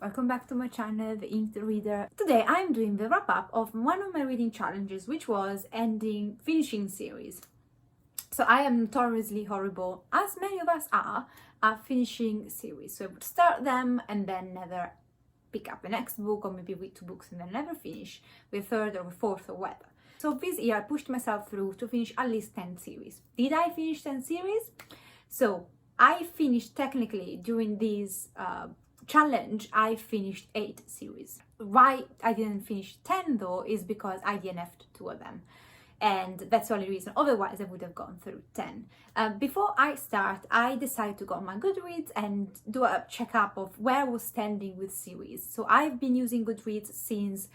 welcome back to my channel, The Inked Reader. Today I'm doing the wrap-up of one of my reading challenges, which was finishing series. So I am notoriously horrible, as many of us are, at finishing series. So I would start them and then never pick up the next book, or maybe read 2 books and then never finish the third or the fourth or whatever. So this year I pushed myself through to finish at least 10 series. Did I finish 10 series? So I finished technically during this challenge, I finished 8 series. Why I didn't finish 10 though is because I DNF'd 2 of them. And that's the only reason, otherwise I would have gone through 10. Before I start, I decided to go on my Goodreads and do a checkup of where I was standing with series. So I've been using Goodreads since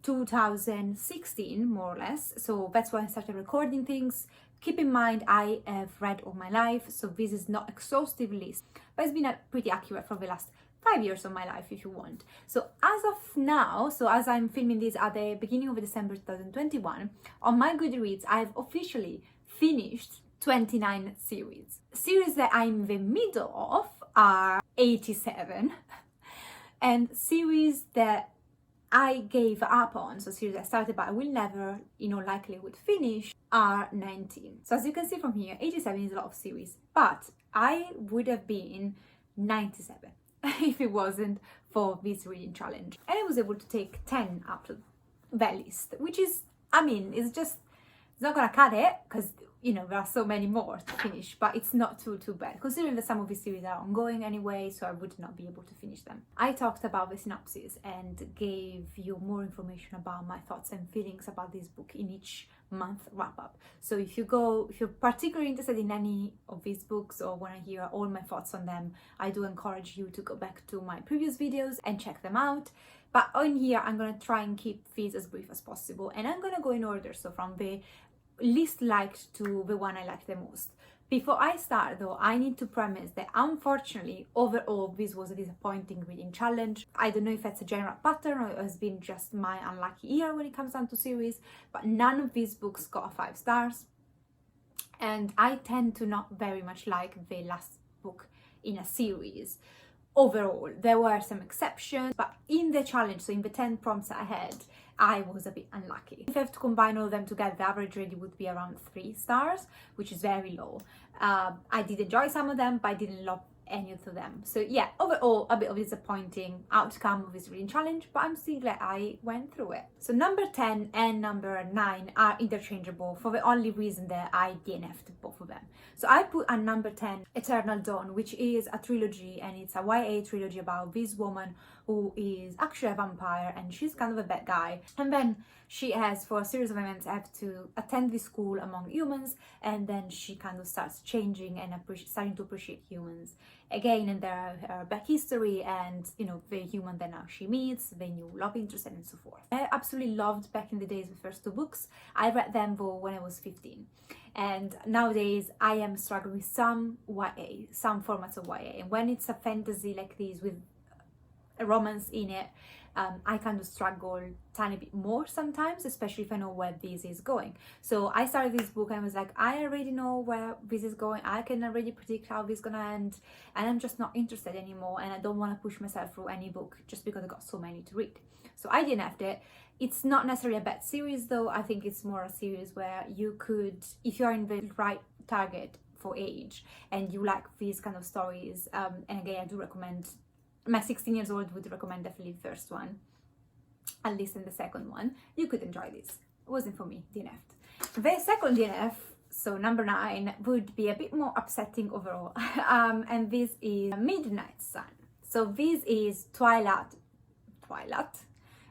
2016, more or less. So that's when I started recording things. Keep in mind, I have read all my life, so this is not exhaustive list, but it's been pretty accurate for the last 5 years of my life, if you want. So as of now, so as I'm filming this at the beginning of December 2021, on my Goodreads, I've officially finished 29 series. Series that I'm in the middle of are 87, and series that I gave up on, so series I started but I will never, likelihood finish, are 19. So as you can see from here, 87 is a lot of series, but I would have been 97 if it wasn't for this reading challenge. And I was able to take 10 out of that list, which is, it's not gonna cut it, because there are so many more to finish, but it's not too bad, considering that some of these series are ongoing anyway, so I would not be able to finish them. I talked about the synopsis and gave you more information about my thoughts and feelings about this book in each month wrap-up. So if you're particularly interested in any of these books or want to hear all my thoughts on them, I do encourage you to go back to my previous videos and check them out. But on here, I'm going to try and keep these as brief as possible, and I'm going to go in order, so from the least liked to the one I liked the most. Before I start though, I need to premise that unfortunately, overall, this was a disappointing reading challenge. I don't know if that's a general pattern or it has been just my unlucky year when it comes down to series, but none of these books got 5 stars. And I tend to not very much like the last book in a series. Overall, there were some exceptions, but in the challenge, so in the 10 prompts I had, I was a bit unlucky. If I have to combine all of them together, the average rating would be around 3 stars, which is very low. I did enjoy some of them, but I didn't love any of them. So yeah, overall, a bit of a disappointing outcome of this reading challenge, but I'm still glad I went through it. So number 10 and number 9 are interchangeable for the only reason that I DNF'd both of them. So I put at number 10 Eternal Dawn, which is a trilogy, and it's a YA trilogy about this woman who is actually a vampire and she's kind of a bad guy, and then she has, for a series of events, have to attend this school among humans, and then she kind of starts changing and starting to appreciate humans again, and their back history, and the human that now she meets, the new love interest, and so forth. I absolutely loved back in the days the first 2 books. I read them though when I was 15, and nowadays I am struggling with some YA, some formats of YA, and when it's a fantasy like this with a romance in it, I kind of struggle a tiny bit more sometimes, especially if I know where this is going. So I started this book and I was like, I already know where this is going, I can already predict how this is gonna end, and I'm just not interested anymore, and I don't want to push myself through any book just because I got so many to read. So I DNF'd it. It's not necessarily a bad series though. I think it's more a series where you could, if you're in the right target for age and you like these kind of stories, and again, I do recommend, my 16 years old would recommend definitely the first one, at least in the second one, you could enjoy this. It wasn't for me, DNF'd. The second DNF, so number 9, would be a bit more upsetting overall, and this is Midnight Sun. So this is Twilight.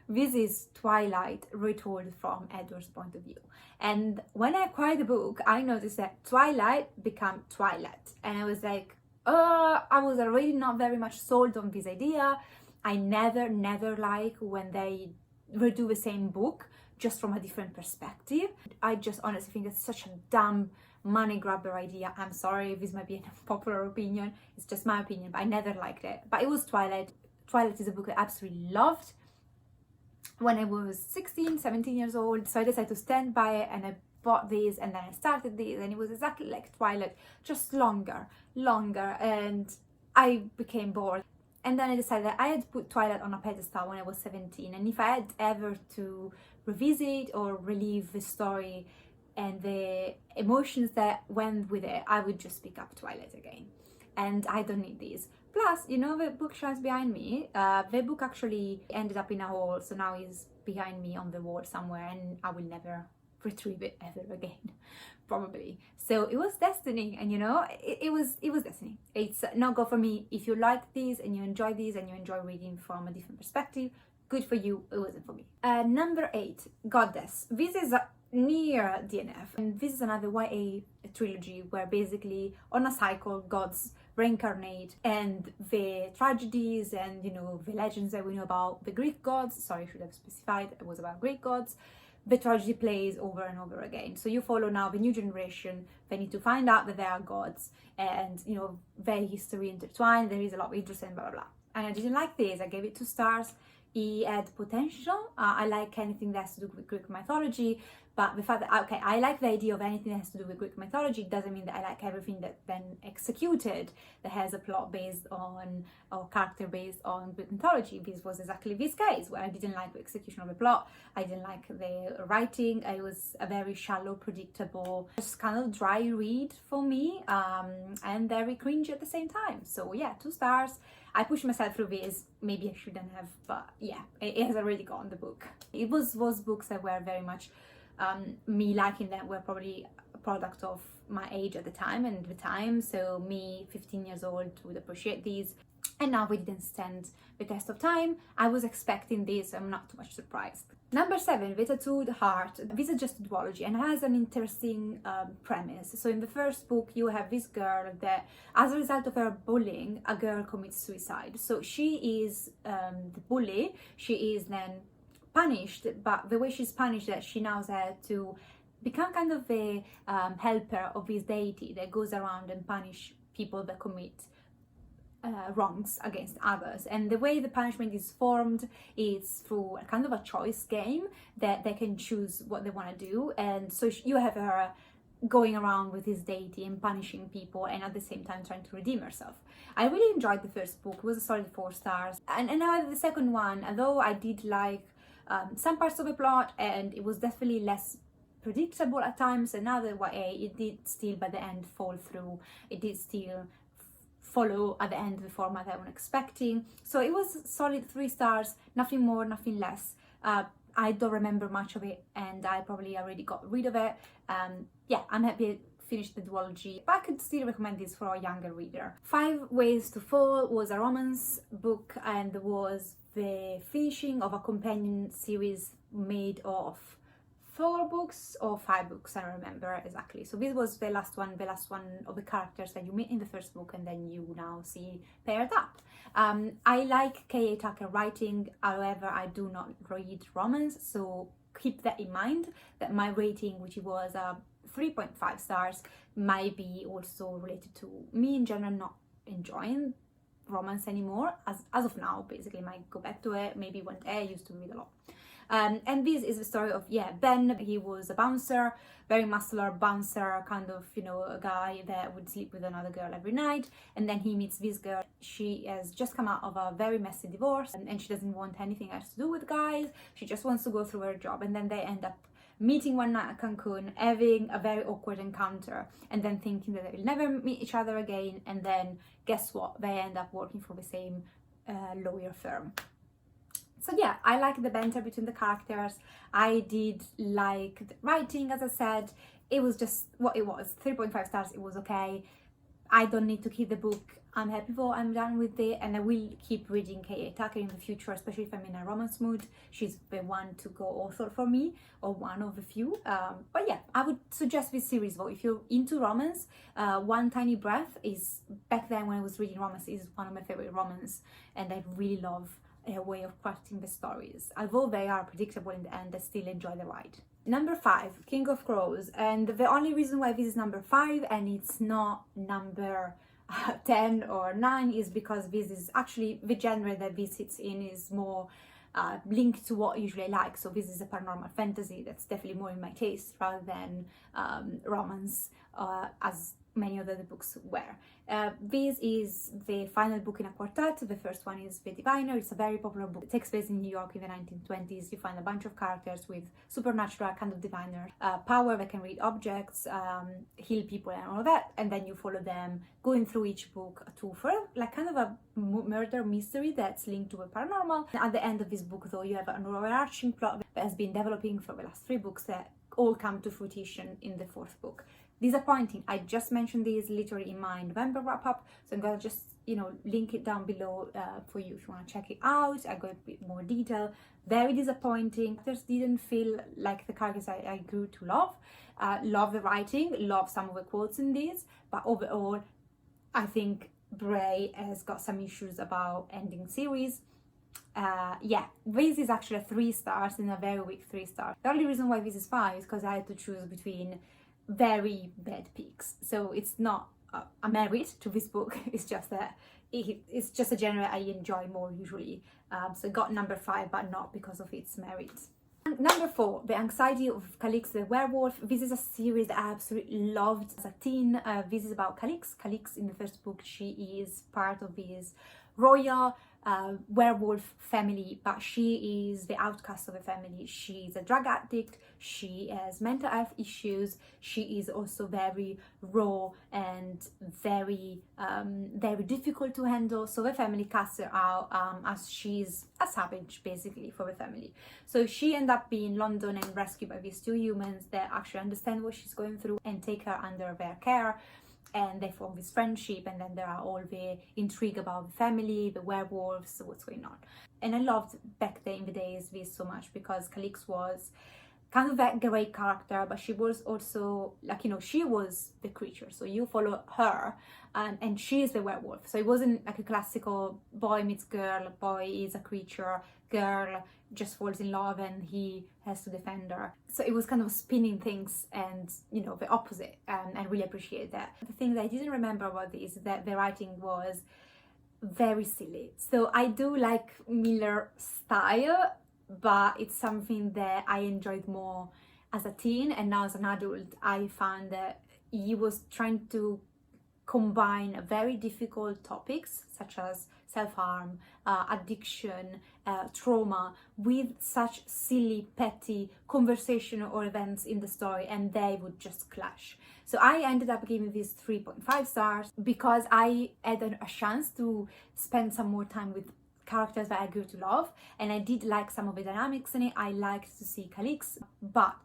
This is Twilight retold from Edward's point of view. And when I acquired the book, I noticed that Twilight became Twilight, and I was like, I was already not very much sold on this idea. I never like when they redo the same book just from a different perspective. I just honestly think it's such a dumb money grabber idea. I'm sorry, this might be an unpopular opinion, it's just my opinion, but I never liked it. But it was Twilight. Twilight is a book I absolutely loved when I was 16, 17 years old, so I decided to stand by it, and I bought these, and then I started these, and it was exactly like Twilight, just longer, and I became bored. And then I decided that I had put Twilight on a pedestal when I was 17, and if I had ever to revisit or relive the story and the emotions that went with it, I would just pick up Twilight again. And I don't need these. Plus, you know the bookshelves behind me? The book actually ended up in a hole, so now it's behind me on the wall somewhere, and I will never retrieve it ever again, probably. So it was destiny, and you know, it was destiny. It's not good for me. If you like these and you enjoy these and you enjoy reading from a different perspective, good for you. It wasn't for me. Number 8, Goddess. This is near DNF, and this is another YA trilogy where basically on a cycle gods reincarnate, and the tragedies and, you know, the legends that we know about the Greek gods, sorry, I should have specified it was about Greek gods, the tragedy plays over and over again. So you follow now the new generation. They need to find out that they are gods, and you know, their history intertwined. There is a lot of interest in blah blah blah. And I didn't like this. I gave it 2 stars. It had potential. I like anything that has to do with Greek mythology, but the fact that, okay, I like the idea of anything that has to do with Greek mythology doesn't mean that I like everything that then executed that has a plot based on or character based on Greek mythology. This was exactly this case where I didn't like the execution of the plot. I didn't like the writing. It was a very shallow, predictable, just kind of dry read for me, and very cringy at the same time. So yeah, 2 stars. I pushed myself through this. Maybe I shouldn't have, but yeah, it has already gone, the book. It was those books that were very much me liking them were probably a product of my age at the time and the time. So me, 15 years old, would appreciate these. And now we didn't stand the test of time. I was expecting this, so I'm not too much surprised. Number 7, The Tattooed Heart. This is just a duology and has an interesting premise. So in the first book, you have this girl that, as a result of her bullying, a girl commits suicide. So she is the bully. She is then punished, but the way she's punished, that she now had to become kind of a helper of this deity that goes around and punish people that commit wrongs against others. And the way the punishment is formed is through a kind of a choice game that they can choose what they want to do. And so you have her going around with this deity and punishing people, and at the same time trying to redeem herself. I really enjoyed the first book. It was a solid 4 stars. And now the second one, although I did like some parts of the plot, and it was definitely less predictable at times, another YA, it did still by the end fall through. It did still follow at the end the format I was expecting. So it was solid 3 stars, nothing more, nothing less. I don't remember much of it, and I probably already got rid of it. Yeah, I'm happy I finished the duology, but I could still recommend this for a younger reader. 5 Ways to Fall was a romance book, and was the finishing of a companion series made of 4 books or 5 books, I don't remember exactly. So this was the last one of the characters that you meet in the first book and then you now see paired up. I like K.A. Tucker writing, however I do not read romance, so keep that in mind, that my rating, which was 3.5 stars, might be also related to me in general not enjoying romance anymore, as of now. Basically, might go back to it maybe one day. I used to read a lot. And this is the story of, Ben. He was a bouncer, very muscular bouncer, kind of, you know, a guy that would sleep with another girl every night. And then he meets this girl. She has just come out of a very messy divorce, and she doesn't want anything else to do with guys. She just wants to go through her job. And then they end up meeting one night at Cancun, having a very awkward encounter, and then thinking that they will never meet each other again. And then guess what? They end up working for the same lawyer firm. So yeah, I like the banter between the characters. I did like the writing, as I said. It was just what it was. 3.5 stars, it was okay. I don't need to keep the book. I'm happy for I'm done with it, and I will keep reading K.A. Tucker in the future, especially if I'm in a romance mood. She's the one to go author for me, or one of the few. But yeah, I would suggest this series though. If you're into romance, One Tiny Breath is, back then when I was reading romance, is one of my favorite romance, and I really love a way of crafting the stories. Although they are predictable in the end, I still enjoy the ride. Number 5, King of Crows. And the only reason why this is number 5 and it's not number 10 or 9 is because this is actually the genre that this sits in is more linked to what I usually like. So this is a paranormal fantasy that's definitely more in my taste rather than romance, as many of the other books were. This is the final book in a quartet. The first one is The Diviner. It's a very popular book. It takes place in New York in the 1920s. You find a bunch of characters with supernatural kind of diviner power that can read objects, heal people and all of that, and then you follow them going through each book to for like kind of a murder mystery that's linked to the paranormal. And at the end of this book, though, you have an overarching plot that has been developing for the last 3 books that all come to fruition in the 4th book. Disappointing. I just mentioned this literally in my November wrap up, so I'm gonna just link it down below for you if you want to check it out. I got a bit more detail. Very disappointing. Just didn't feel like the characters I grew to love. Love the writing, love some of the quotes in this, but overall I think Bray has got some issues about ending series. Yeah, this is actually a 3 stars and a very weak 3 stars. The only reason why this is 5 is because I had to choose between very bad picks, so it's not a merit to this book. It's just that it's just a genre I enjoy more usually, so it got number 5, but not because of its merits. Number 4, The Anxiety of Calix the Werewolf. This is a series that I absolutely loved as a teen. This is about Calix. Calix, in the first book, she is part of this royal werewolf family, but she is the outcast of the family. She's a drug addict, she has mental health issues, she is also very raw and very difficult to handle, so the family casts her out as she's a savage basically for the family. So she ends up being in London and rescued by these 2 humans that actually understand what she's going through and take her under their care, and they form this friendship, and then there are all the intrigue about the family, the werewolves, what's going on. And I loved back then in the days this so much because Calix was kind of that great character, but she was also like, she was the creature, so you follow her and she is the werewolf. So it wasn't like a classical boy meets girl, boy is a creature, girl just falls in love and he has to defend her. So it was kind of spinning things and the opposite, and I really appreciate that. The thing that I didn't remember about this is that the writing was very silly. So I do like Miller style, but it's something that I enjoyed more as a teen, and now as an adult I found that he was trying to combine very difficult topics such as self-harm, addiction, trauma with such silly, petty conversational or events in the story, and they would just clash. So I ended up giving this 3.5 stars because I had a chance to spend some more time with characters that I grew to love, and I did like some of the dynamics in it. I liked to see Calix, but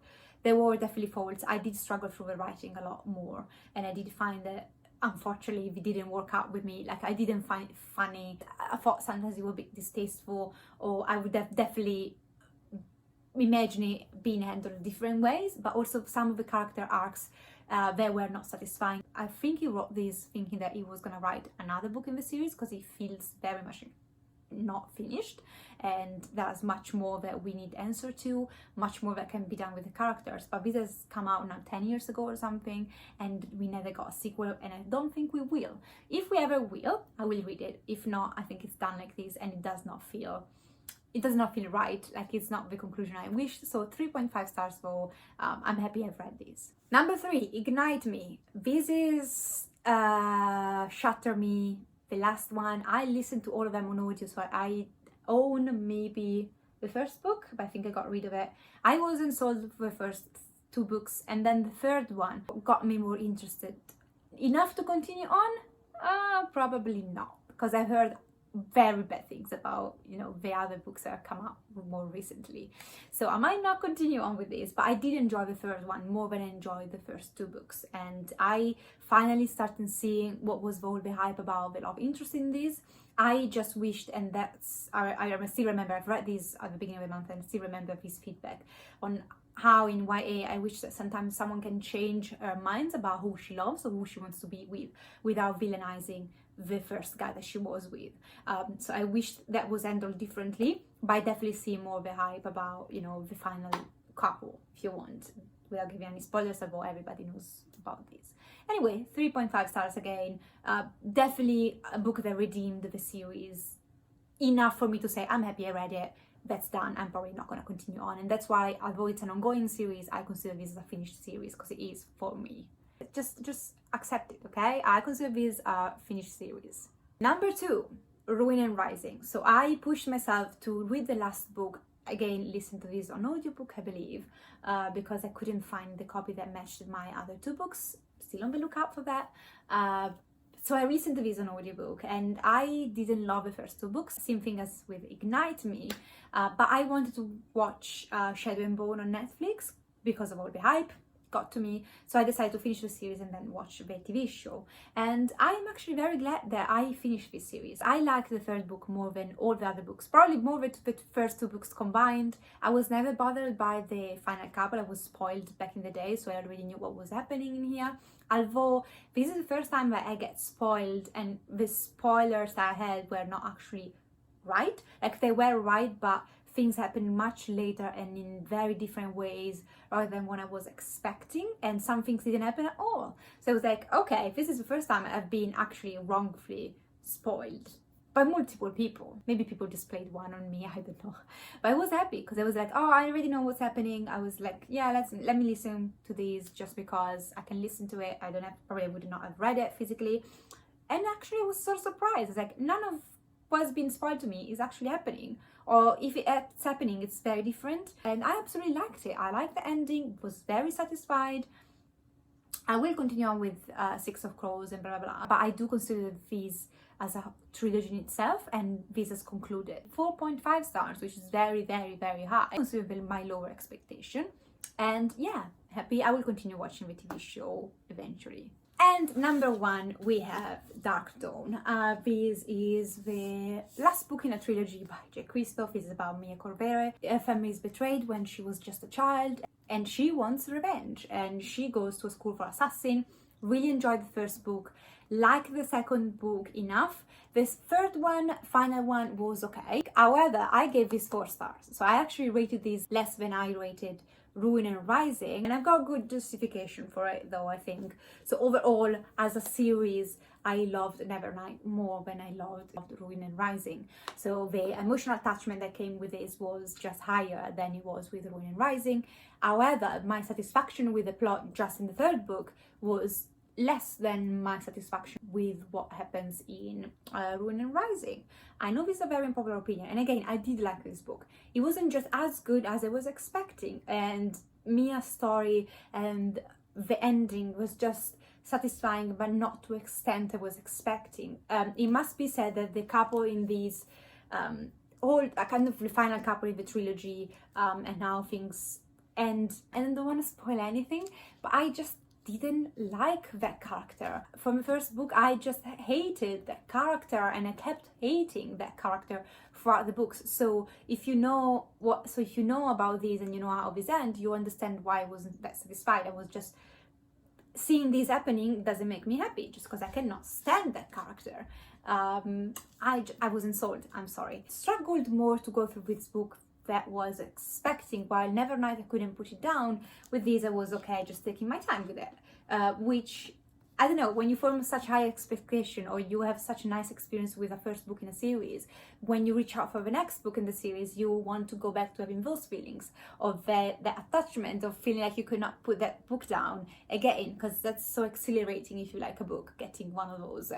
there were definitely faults. I did struggle through the writing a lot more, and I did find that unfortunately it didn't work out with me. Like, I didn't find it funny. I thought sometimes it was a bit distasteful, or I would definitely imagine it being handled different ways, but also some of the character arcs they were not satisfying. I think he wrote this thinking that he was gonna write another book in the series because he feels very much not finished, and there's much more that we need answer to, much more that can be done with the characters. But this has come out now 10 years ago or something, and we never got a sequel, and I don't think we will. If we ever will, I will read it. If not, I think it's done like this, and it does not feel right. Like, it's not the conclusion I wished. So 3.5 stars for I'm happy I've read this. Number 3, Ignite Me. This is Shatter Me, the last one. I listened to all of them on audio, so I own maybe the first book, but I think I got rid of it. I wasn't sold for the first 2 books, and then the third one got me more interested enough to continue on. Probably not, because I heard very bad things about the other books that have come out more recently, so I might not continue on with this. But I did enjoy the third one more than I enjoyed the first 2 books, and I finally started seeing what was all the hype about, the love interest in this. I just wished, and that's I still remember, I've read this at the beginning of the month and I still remember his feedback on how in YA I wish that sometimes someone can change her minds about who she loves or who she wants to be with without villainizing the first guy that she was with. So I wish that was handled differently, but I definitely see more of the hype about the final couple, if you want, without giving any spoilers about everybody knows about this. Anyway, 3.5 stars again. Definitely a book that redeemed the series enough for me to say I'm happy I read it, that's done, I'm probably not going to continue on. And that's why, although it's an ongoing series, I consider this as a finished series, because it is for me. just accept it, okay? I consider this a finished series. Number 2, Ruin and Rising. So I pushed myself to read the last book. Again, listen to this on audiobook, I believe, because I couldn't find the copy that matched my other 2 books. Still on the lookout for that. So I listened to this on audiobook, and I didn't love the first 2 books. Same thing as with Ignite Me, but I wanted to watch Shadow and Bone on Netflix because of all the hype got to me. So I decided to finish the series and then watch the TV show. And I'm actually very glad that I finished this series. I like the 3rd book more than all the other books, probably more than the first 2 books combined. I was never bothered by the final couple. I was spoiled back in the day, so I already knew what was happening in here. Although this is the first time that I get spoiled, and the spoilers that I had were not actually right. Like, they were right, but things happened much later and in very different ways rather than what I was expecting, and some things didn't happen at all. So I was like, okay, this is the first time I've been actually wrongfully spoiled by multiple people. Maybe people just played one on me, I don't know. But I was happy because I was like, oh, I already know what's happening. I was like, yeah, let me listen to these just because I can listen to it. I don't have, probably would not have read it physically. And actually I was so surprised. It's like, none of what's been spoiled to me is actually happening, or if it's happening, it's very different. And I absolutely liked it. I liked the ending, was very satisfied. I will continue on with 6 of Crows and blah blah blah, but I do consider these as a trilogy in itself, and this is concluded. 4.5 stars, which is very, very, very high. I consider my lower expectation, and yeah, happy. I will continue watching the TV show eventually. And number 1, we have Dark Dawn. This is the last book in a trilogy by Jay Kristoff. It's about Mia Corvere. Her family is betrayed when she was just a child, and she wants revenge, and she goes to a school for assassin. Really enjoyed the first book, like the second book enough. This 3rd one, final one, was okay. However, I gave this 4 stars, so I actually rated this less than I rated Ruin and Rising, and I've got good justification for it though, I think. So overall, as a series, I loved Nevernight more than I loved Ruin and Rising. So the emotional attachment that came with this was just higher than it was with Ruin and Rising. However, my satisfaction with the plot just in the 3rd book was less than my satisfaction with what happens in Ruin and Rising. I know this is a very unpopular opinion, and again, I did like this book. It wasn't just as good as I was expecting, and Mia's story and the ending was just satisfying, but not to the extent I was expecting. It must be said that the couple in these all kind of the final couple in the trilogy, and how things end, and I don't want to spoil anything, but I just didn't like that character. From the first book, I just hated that character, and I kept hating that character throughout the books. So if you know about these and you know how this end, you understand why I wasn't that satisfied. I was just seeing this happening doesn't make me happy, just because I cannot stand that character. I was insulted. I'm sorry. Struggled more to go through this book that was expecting. While Nevernight I couldn't put it down, with these I was okay just taking my time with it, which I don't know, when you form such high expectation, or you have such a nice experience with a first book in a series, when you reach out for the next book in the series, you want to go back to having those feelings of the attachment, of feeling like you could not put that book down again, because that's so exhilarating. If you like a book, getting one of those,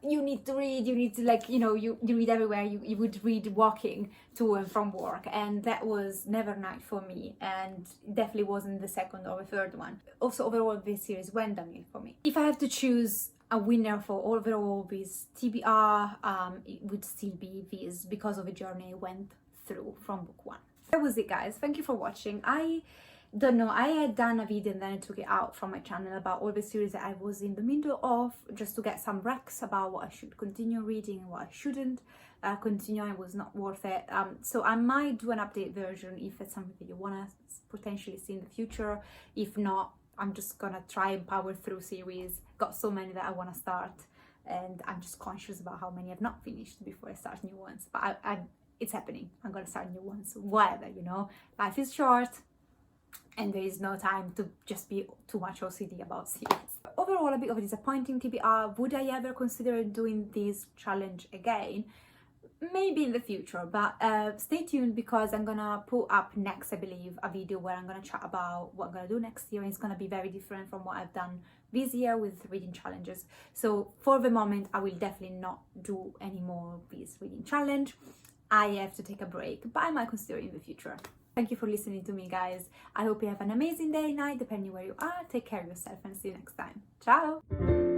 you need to read, you need to, like, you read everywhere. You would read walking to and from work, and that was Nevernight for me, and definitely wasn't the second or the 3rd one. Also, overall, this series went downhill for me. If I have to choose a winner for overall this TBR, it would still be this, because of the journey I went through from book 1. That was it, guys. Thank you for watching. I don't know, I had done a video and then I took it out from my channel about all the series that I was in the middle of, just to get some recs about what I should continue reading and what I shouldn't continue. It was not worth it. So I might do an update version if it's something that you want to potentially see in the future. If not, I'm just gonna try and power through series. Got so many that I want to start, and I'm just conscious about how many I've not finished before I start new ones. But it's happening. I'm gonna start new ones. Whatever, life is short, and there is no time to just be too much OCD about series. Overall, a bit of a disappointing TBR. Would I ever consider doing this challenge again? maybe in the future, but stay tuned because I'm gonna put up next, I believe, a video where I'm gonna chat about what I'm gonna do next year, and it's gonna be very different from what I've done this year with reading challenges. So for the moment, I will definitely not do any more of this reading challenge. I have to take a break, but I might consider it in the future. Thank you for listening to me, guys. I hope you have an amazing day, night, depending where you are. Take care of yourself and see you next time. Ciao!